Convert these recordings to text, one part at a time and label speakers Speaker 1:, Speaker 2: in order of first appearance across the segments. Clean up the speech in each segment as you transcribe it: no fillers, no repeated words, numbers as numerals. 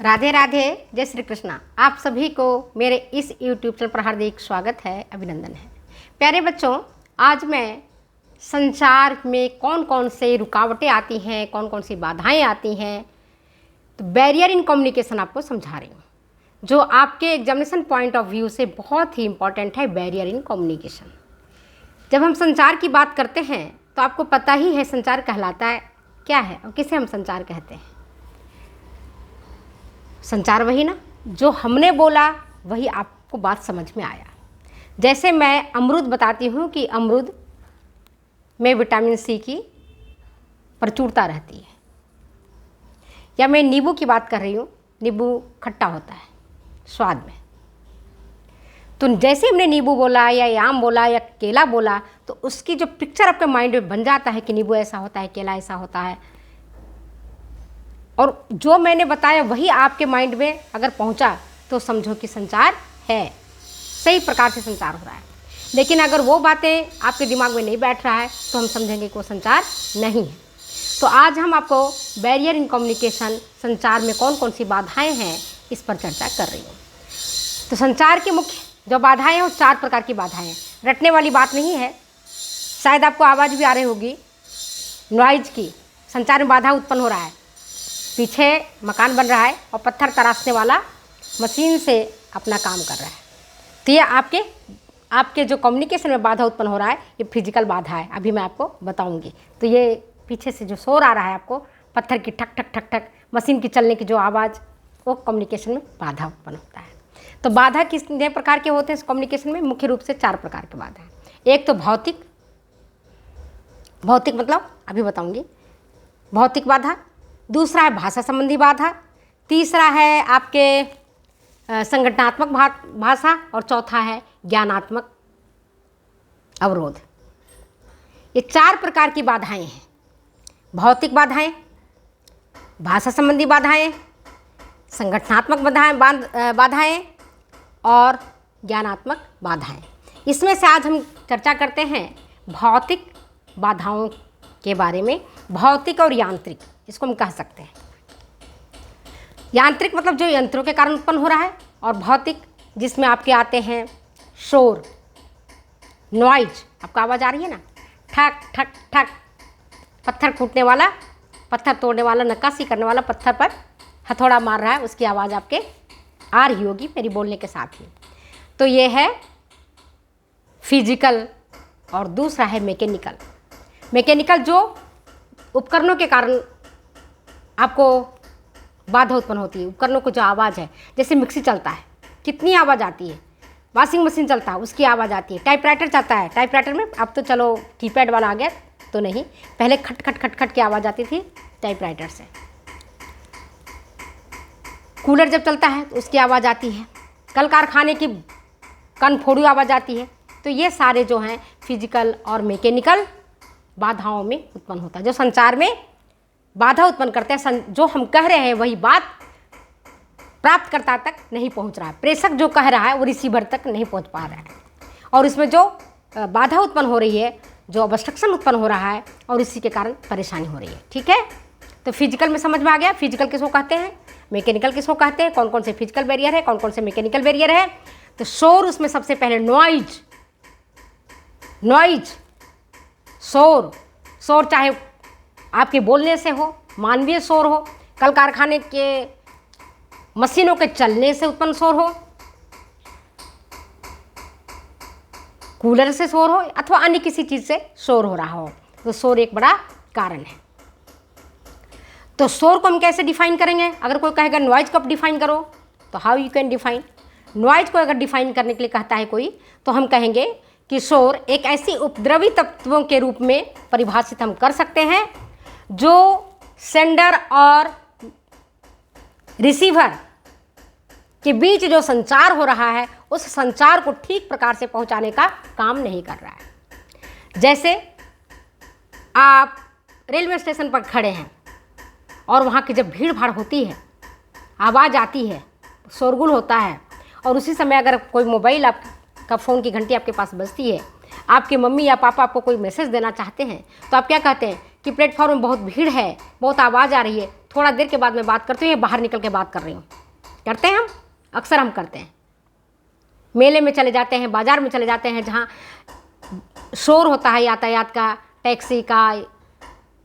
Speaker 1: राधे राधे, जय श्री कृष्णा। आप सभी को मेरे इस YouTube चैनल पर हार्दिक स्वागत है, अभिनंदन है। प्यारे बच्चों, आज मैं संचार में कौन कौन से रुकावटें आती हैं, कौन कौन सी बाधाएं आती हैं, तो बैरियर इन कम्युनिकेशन आपको समझा रही हूँ, जो आपके एग्जामिनेशन पॉइंट ऑफ व्यू से बहुत ही इंपॉर्टेंट है। Barrier in communication. जब हम संचार की बात करते हैं तो आपको पता ही है संचार कहलाता है क्या है और किसे हम संचार कहते हैं। संचार वही ना, जो हमने बोला वही आपको बात समझ में आया। जैसे मैं अमरूद बताती हूँ कि अमरूद में विटामिन सी की प्रचुरता रहती है, या मैं नींबू की बात कर रही हूँ, नींबू खट्टा होता है स्वाद में। तो जैसे हमने नींबू बोला या आम बोला या केला बोला, तो उसकी जो पिक्चर आपके माइंड में बन जाता है कि नींबू ऐसा होता है, केला ऐसा होता है, और जो मैंने बताया वही आपके माइंड में अगर पहुंचा तो समझो कि संचार है, सही प्रकार से संचार हो रहा है। लेकिन अगर वो बातें आपके दिमाग में नहीं बैठ रहा है तो हम समझेंगे कि वो संचार नहीं है। तो आज हम आपको बैरियर इन कम्युनिकेशन, संचार में कौन कौन सी बाधाएं हैं, इस पर चर्चा कर रही हूँ। तो संचार की मुख्य जो बाधाएं हैं वो 4 प्रकार की बाधाएं हैं। रटने वाली बात नहीं है। शायद आपको आवाज़ भी आ रही होगी नॉइज की। संचार में बाधा उत्पन्न हो रहा है, पीछे मकान बन रहा है और पत्थर तराशने वाला मशीन से अपना काम कर रहा है। तो ये आपके जो कम्युनिकेशन में बाधा उत्पन्न हो रहा है, ये फिजिकल बाधा है, अभी मैं आपको बताऊंगी। तो ये पीछे से जो शोर आ रहा है आपको, पत्थर की ठक ठक ठक ठक, मशीन की चलने की जो आवाज़, वो कम्युनिकेशन में बाधा उत्पन्न होता है। तो बाधा कितने प्रकार के होते हैं कम्युनिकेशन में? मुख्य रूप से 4 प्रकार के बाधा हैं। एक तो भौतिक मतलब अभी बताऊंगी, भौतिक बाधा। दूसरा है भाषा संबंधी बाधा। तीसरा है आपके संगठनात्मक भाषा, और चौथा है ज्ञानात्मक अवरोध। ये 4 प्रकार की बाधाएं हैं। भौतिक बाधाएं, भाषा संबंधी बाधाएं, संगठनात्मक बाधाएं और ज्ञानात्मक बाधाएं। इसमें से आज हम चर्चा करते हैं भौतिक बाधाओं के बारे में। भौतिक और यांत्रिक, इसको हम कह सकते हैं। यांत्रिक मतलब जो यंत्रों के कारण उत्पन्न हो रहा है, और भौतिक जिसमें आपके आते हैं शोर, नॉइज। आपको आवाज़ आ रही है ना, ठक ठक ठक, पत्थर फूटने वाला, पत्थर तोड़ने वाला, नक्काशी करने वाला, पत्थर पर हथौड़ा मार रहा है, उसकी आवाज़ आपके आ रही होगी मेरी बोलने के साथ ही। तो ये है फिजिकल, और दूसरा है मैकेनिकल जो उपकरणों के कारण आपको बाधा उत्पन्न होती है। उपकरणों को जो आवाज़ है, जैसे मिक्सी चलता है कितनी आवाज़ आती है, वॉशिंग मशीन चलता है उसकी आवाज़ आती है, टाइपराइटर चलता है, टाइपराइटर में अब तो चलो कीपैड वाला आ गया, तो नहीं, पहले खट खट खट खट की आवाज़ आती थी टाइपराइटर से। कूलर जब चलता है तो उसकी आवाज़ आती है, कल कारखाने की कनफोड़ू आवाज़ आती है। तो ये सारे जो हैं फिजिकल और मैकेनिकल बाधाओं में उत्पन्न होता है, जो संचार में बाधा उत्पन्न करते हैं। जो हम कह रहे हैं वही बात प्राप्तकर्ता तक नहीं पहुंच रहा है, प्रेषक जो कह रहा है वो रिसीवर तक नहीं पहुंच पा रहा है, और इसमें जो बाधा उत्पन्न हो रही है, जो ऑब्स्ट्रक्शन उत्पन्न हो रहा है, और इसी के कारण परेशानी हो रही है। ठीक है, तो फिजिकल में समझ में आ गया, फिजिकल किसको कहते हैं, मैकेनिकल किसको कहते हैं, कौन कौन से फिजिकल बैरियर है, कौन कौन से मैकेनिकल बैरियर है। तो शोर, उसमें सबसे पहले नॉइज, शोर चाहे आपके बोलने से हो, मानवीय शोर हो, कल कारखाने के मशीनों के चलने से उत्पन्न शोर हो, कूलर से शोर हो, अथवा अन्य किसी चीज़ से शोर हो रहा हो, तो शोर एक बड़ा कारण है। तो शोर को हम कैसे डिफाइन करेंगे? अगर कोई कहेगा नॉइज को आप डिफाइन करो, तो how you can define noise को? अगर डिफाइन करने के लिए कहता है कोई, तो हम कहेंगे कि शोर एक ऐसी उपद्रवी तत्वों के रूप में परिभाषित हम कर सकते हैं जो सेंडर और रिसीवर के बीच जो संचार हो रहा है, उस संचार को ठीक प्रकार से पहुंचाने का काम नहीं कर रहा है। जैसे आप रेलवे स्टेशन पर खड़े हैं और वहाँ की जब भीड़ भाड़ होती है, आवाज़ आती है, शोरगुल होता है, और उसी समय अगर कोई मोबाइल आपका फ़ोन की घंटी आपके पास बजती है, आपके मम्मी या पापा आपको कोई मैसेज देना चाहते हैं, तो आप क्या कहते हैं कि प्लेटफॉर्म में बहुत भीड़ है, बहुत आवाज़ आ रही है, थोड़ा देर के बाद मैं बात करती हूँ, या बाहर निकल के बात कर रही हूँ। करते हैं हम, अक्सर हम करते हैं। मेले में चले जाते हैं, बाज़ार में चले जाते हैं, जहाँ शोर होता है यातायात का, टैक्सी का,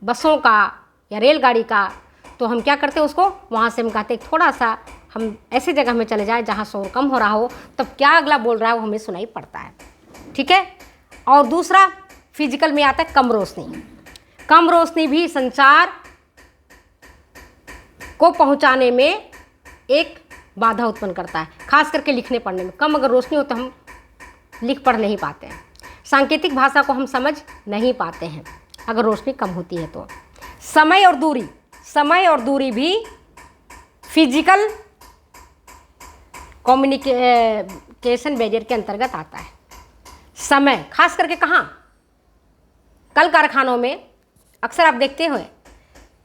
Speaker 1: बसों का या रेलगाड़ी का, तो हम क्या करते हैं, उसको वहाँ से हम कहते हैं थोड़ा सा हम ऐसी जगह में चले जाएं जहाँ शोर कम हो रहा हो, तब क्या अगला बोल रहा है वो हमें सुनाई पड़ता है। ठीक है। और दूसरा फिजिकल में आता है कम रोशनी। कम रोशनी भी संचार को पहुँचाने में एक बाधा उत्पन्न करता है, खास करके लिखने पढ़ने में। कम अगर रोशनी हो तो हम लिख पढ़ नहीं पाते हैं, सांकेतिक भाषा को हम समझ नहीं पाते हैं अगर रोशनी कम होती है तो। समय और दूरी भी फिजिकल कम्युनिकेशन बैरियर के अंतर्गत आता है। समय खास करके कहाँ, कल कारखानों में अक्सर आप देखते हुए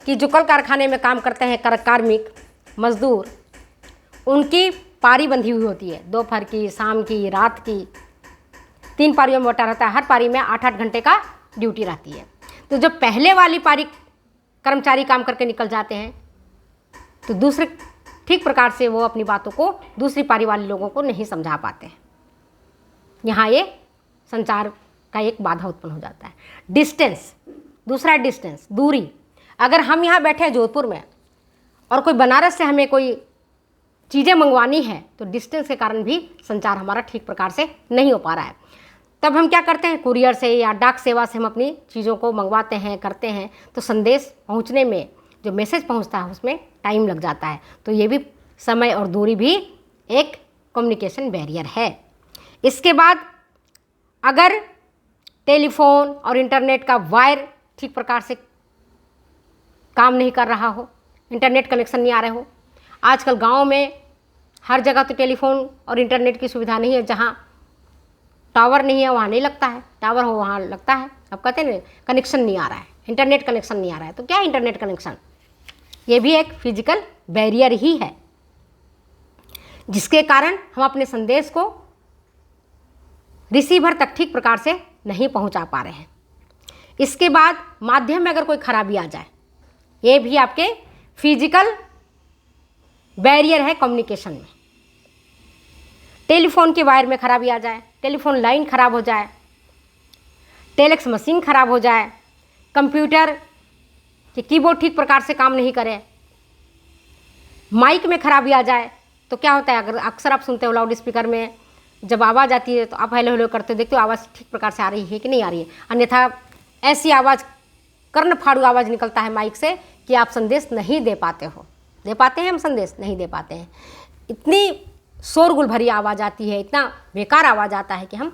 Speaker 1: कि जो कल कारखाने में काम करते हैं कार्मिक मजदूर, उनकी पारी बंधी हुई होती है, दोपहर की, शाम की, रात की, 3 पारियों में बटा रहता है। हर पारी में 8-8 घंटे का ड्यूटी रहती है। तो जब पहले वाली पारी कर्मचारी काम करके निकल जाते हैं तो दूसरे ठीक प्रकार से वो अपनी बातों को दूसरी पारी वाले लोगों को नहीं समझा पाते हैं। यहाँ ये संचार का एक बाधा उत्पन्न हो जाता है। डिस्टेंस, दूसरा डिस्टेंस, दूरी। अगर हम यहाँ बैठे हैं जोधपुर में और कोई बनारस से हमें कोई चीज़ें मंगवानी है, तो डिस्टेंस के कारण भी संचार हमारा ठीक प्रकार से नहीं हो पा रहा है। तब हम क्या करते हैं, कुरियर से या डाक सेवा से हम अपनी चीज़ों को मंगवाते हैं, करते हैं, तो संदेश पहुंचने में, जो मैसेज पहुंचता है उसमें टाइम लग जाता है। तो ये भी समय और दूरी भी एक कम्युनिकेशन बैरियर है। इसके बाद अगर टेलीफोन और इंटरनेट का वायर ठीक प्रकार से काम नहीं कर रहा हो, इंटरनेट कनेक्शन नहीं आ रहे हो, आजकल गाँव में हर जगह तो टेलीफोन और इंटरनेट की सुविधा नहीं है। जहाँ टावर नहीं है वहाँ नहीं लगता है, टावर हो वहाँ लगता है। अब कहते हैं ना कनेक्शन नहीं आ रहा है, इंटरनेट कनेक्शन नहीं आ रहा है। तो क्या है इंटरनेट कनेक्शन? ये भी एक फिजिकल बैरियर ही है, जिसके कारण हम अपने संदेश को रिसीवर तक ठीक प्रकार से नहीं पहुंचा पा रहे हैं। इसके बाद माध्यम में अगर कोई खराबी आ जाए, ये भी आपके फिजिकल बैरियर है कम्युनिकेशन में। टेलीफोन के वायर में खराबी आ जाए, टेलीफोन लाइन खराब हो जाए, टेलेक्स मशीन खराब हो जाए, कंप्यूटर के कीबोर्ड ठीक प्रकार से काम नहीं करे, माइक में खराबी आ जाए, तो क्या होता है, अगर अक्सर आप सुनते हो लाउड स्पीकर में जब आवाज़ आती है तो आप हेलो हेलो करते हो, देखते हो आवाज़ ठीक प्रकार से आ रही है कि नहीं आ रही है। अन्यथा ऐसी आवाज़, कर्ण फाड़ू आवाज़ निकलता है माइक से कि आप संदेश नहीं दे पाते हो। दे पाते हैं हम संदेश? नहीं दे पाते हैं। इतनी शोरगुल भरी आवाज़ आती है, इतना बेकार आवाज़ आता है कि हम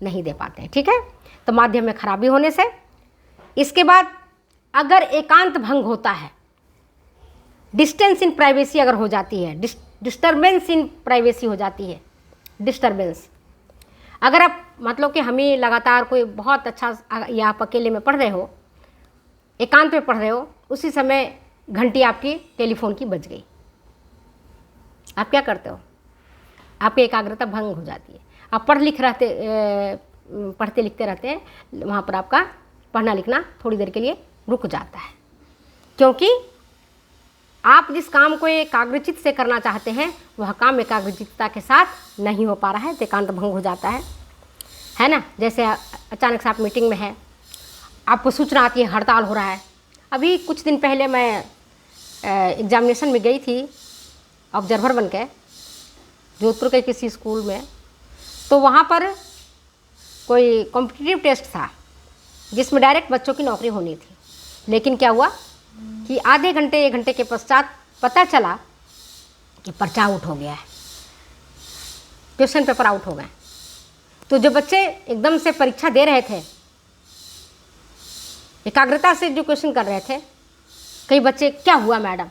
Speaker 1: नहीं दे पाते हैं। ठीक है। तो माध्यम में खराबी होने से, इसके बाद अगर एकांत भंग होता है, डिस्टेंस इन प्राइवेसी अगर हो जाती है, डिस्टर्बेंस इन प्राइवेसी हो जाती है, डिस्टर्बेंस। अगर आप मतलब कि हमें लगातार कोई बहुत अच्छा, या आप अकेले में पढ़ रहे हो, एकांत में पढ़ रहे हो, उसी समय घंटी आपकी टेलीफोन की बज गई, आप क्या करते हो? आपकी एकाग्रता भंग हो जाती है। आप पढ़ते लिखते रहते हैं, वहाँ पर आपका पढ़ना लिखना थोड़ी देर के लिए रुक जाता है, क्योंकि आप जिस काम को एकाग्रचित से करना चाहते हैं वह काम एकाग्रचित्तता के साथ नहीं हो पा रहा है, तो एकांत भंग हो जाता है ना। जैसे अचानक से आप मीटिंग में हैं, आपको सूचना आती है हड़ताल हो रहा है। अभी कुछ दिन पहले मैं एग्जामिनेशन में गई थी ऑब्जर्वर बन के, जोधपुर के किसी स्कूल में। तो वहाँ पर कोई कॉम्पिटिटिव टेस्ट था जिसमें डायरेक्ट बच्चों की नौकरी होनी थी। लेकिन क्या हुआ कि आधे घंटे 1 घंटे के पश्चात पता चला कि पर्चा आउट हो गया है, क्वेश्चन पेपर आउट हो गए। तो जो बच्चे एकदम से परीक्षा दे रहे थे, एकाग्रता से जो क्वेश्चन कर रहे थे, कई बच्चे, क्या हुआ मैडम,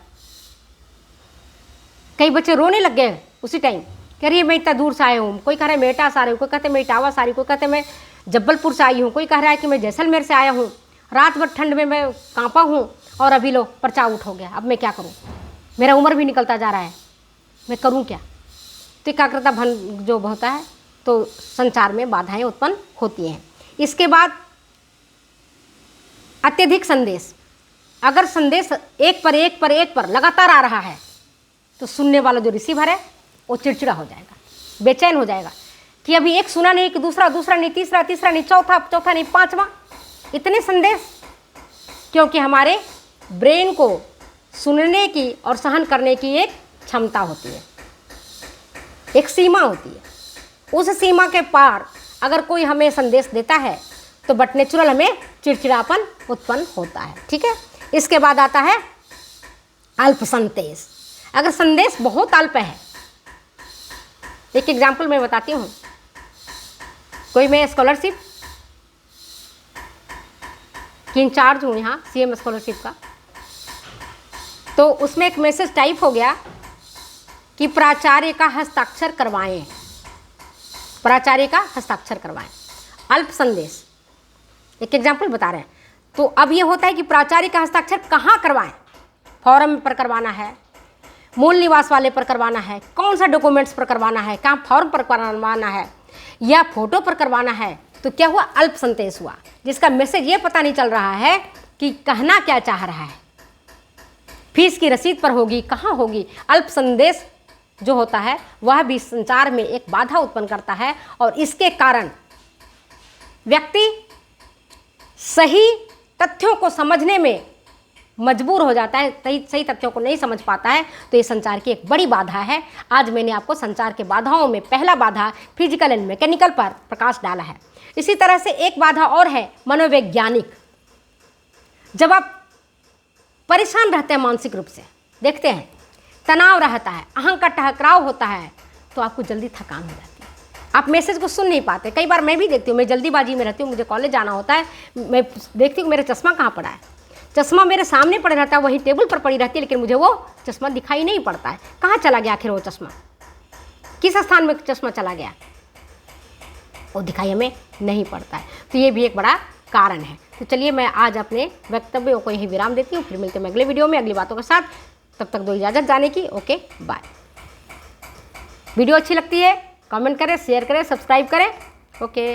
Speaker 1: कई बच्चे रोने लग गए उसी टाइम। कह रही है मैं इतना दूर से आया हूँ, कोई कह रहा है मैं इटावा से आ रही हूँ, कोई कहते मैं इटावा से आ रही हूँ, कोई कहते मैं जबलपुर से आई हूँ, कोई कह रहा है कि मैं जैसलमेर से आया हूँ, रात भर ठंड में मैं कांपा हूँ और अभी लो पर्चा आउट हो गया, अब मैं क्या करूँ, मेरा उम्र भी निकलता जा रहा है, मैं करूँ क्या। तो एकाग्रता भंग जो होता है तो संचार में बाधाएं उत्पन्न होती हैं। इसके बाद अत्यधिक संदेश, अगर संदेश एक पर लगातार आ रहा है तो सुनने वाला जो रिसीवर है वो चिड़चिड़ा हो जाएगा, बेचैन हो जाएगा कि अभी एक सुना नहीं कि दूसरा नहीं, तीसरा नहीं, चौथा नहीं, पांचवा, इतने संदेश। क्योंकि हमारे ब्रेन को सुनने की और सहन करने की एक क्षमता होती है, एक सीमा होती है। उस सीमा के पार अगर कोई हमें संदेश देता है तो बट नेचुरल हमें चिड़चिड़ापन उत्पन्न होता है। ठीक है, इसके बाद आता है अल्प संदेश। अगर संदेश बहुत अल्प है, एक एग्जाम्पल मैं बताती हूँ। कोई मैं स्कॉलरशिप की इंचार्ज हूँ यहाँ CM स्कॉलरशिप का, तो उसमें एक मैसेज टाइप हो गया कि प्राचार्य का हस्ताक्षर करवाएं, प्राचार्य का हस्ताक्षर करवाएं। अल्प संदेश, एक एग्जाम्पल बता रहे हैं। तो अब ये होता है कि प्राचार्य का हस्ताक्षर कहाँ करवाएं, फॉर्म पर करवाना है, मूल निवास वाले पर करवाना है, कौन सा डॉक्यूमेंट्स पर करवाना है, कहाँ फॉर्म पर करवाना है, या फोटो पर करवाना है। तो क्या हुआ, अल्प संदेश हुआ, जिसका मैसेज ये पता नहीं चल रहा है कि कहना क्या चाह रहा है। फीस की रसीद पर होगी, कहाँ होगी। अल्प संदेश जो होता है वह भी संचार में एक बाधा उत्पन्न करता है और इसके कारण व्यक्ति सही तथ्यों को समझने में मजबूर हो जाता है, सही तथ्यों को नहीं समझ पाता है। तो ये संचार की एक बड़ी बाधा है। आज मैंने आपको संचार के बाधाओं में पहला बाधा फिजिकल एंड मैकेनिकल पर प्रकाश डाला है। इसी तरह से एक बाधा और है मनोवैज्ञानिक। जब आप परेशान रहते हैं मानसिक रूप से, देखते हैं तनाव रहता है, अहं का टकराव होता है, तो आपको जल्दी थकान हो जाती है, आप मैसेज को सुन नहीं पाते। कई बार मैं भी देखती हूँ, मैं जल्दीबाजी में रहती हूँ, मुझे कॉलेज जाना होता है, मैं देखती हूँ मेरा चश्मा कहाँ पड़ा है, चश्मा मेरे सामने पड़ा रहता है, वही टेबल पर पड़ी रहती है, लेकिन मुझे वो चश्मा दिखाई नहीं पड़ता है। कहाँ चला गया आखिर वो चश्मा, किस स्थान में चश्मा चला गया, वो दिखाई हमें नहीं पड़ता है। तो ये भी एक बड़ा कारण है। तो चलिए मैं आज अपने वक्तव्यों को यहीं विराम देती हूँ, फिर मिलते हैं अगले वीडियो में अगली बातों के साथ। तब तक दो इजाज़त जाने की। Okay bye. वीडियो अच्छी लगती है कमेंट करें, शेयर करें, सब्सक्राइब करें। ओके।